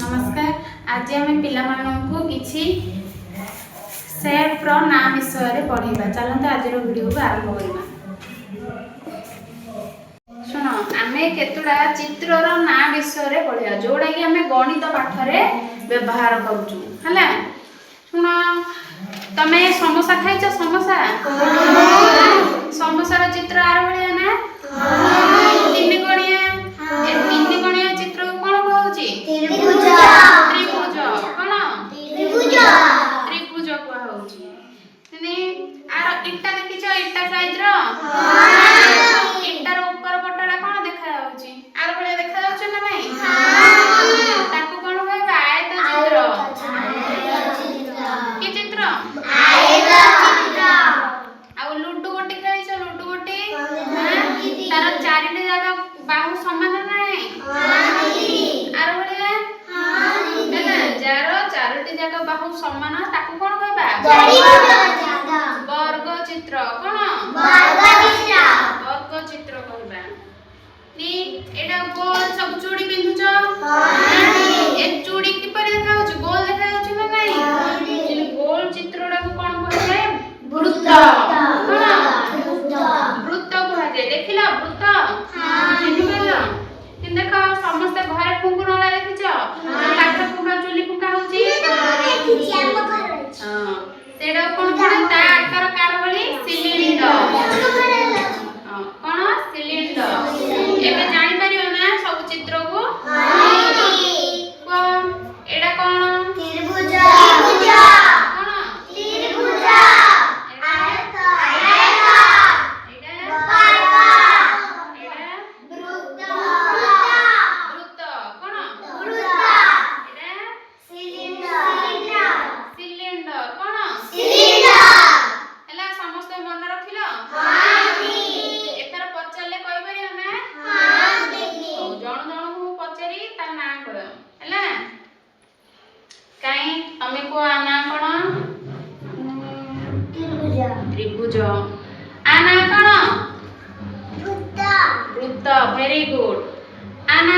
नमस्कार। आज आम पिलामानंकु किछि शेप रो नाम विषय पढ़ा। चलते आज वीडियो को आरंभ करवा। शुण आम केतुड़ा चित्र रो नाम विषय पढ़ा जोड़ा कि आम गणित पाठ रे व्यवहार करूँ है। शुण तमे समोसा खाइछ? समोसा समोसार चित्र आर भाया ना तीन कोणिया तीन कोणिया चित्र कौन कहूची? त्रिभुज कौन त्रिभुज कहूची। आर इटा देखिछ? इटा साइज रो इटार ऊपर पटला कौन देखा जाउची? आर भाया देखा जाउची ना नहीं? ताकू कौन कहबा? आयत चित्र। की चित्र? आयत चित्र। आ लुडु गोटी खेलिछ? लुडु गोटी तार चारिटी जागा बाहु समान नाही? आर भाया जार चारोटी जागा बाहु समान ताकू कौन कहबा? वर्ग चित्र। कौन वर्ग चित्र कहबा। नी एटा गोल सब चूड़ी पिंधुछ? ए चूड़ी किपरि देखा होछ? गोल देखा होछ ना नहीं? गोल चित्रडा को कौन कहबे? वृत्त। कौन वृत्त कहजे। देखिला वृत्त? चिन्हिला? कि देखो समस्त घरे फुंकुरला देखिछ? काठ फुंका चुली फुंका होची? देखिछ हम घर अछि। हां सेडा कोन पड़े? ता आकार कार बली सिलिंडर। हां कोन सिलिंडर। एबे जानि परियो ना सब चित्र को? कोन एडा कोन? त्रिभुज। त्रिभुज कोन? त्रिभुज। आयत आयत। एडा वर्ग। एडा वृत्त। वृत्त कोन? वृत्त। एडा सिलिंडर। सिलिंडर कोन? सिलिंडर। हला समस्त मन रखिलो? हां एतर पचले कहि परियो ना? हां देखि जण जण को पचरी ता ना कर हला काई तमे को आना कोन? त्रिभुज। त्रिभुज आना कोन? वृत्त। वृत्त वेरी गुड। आना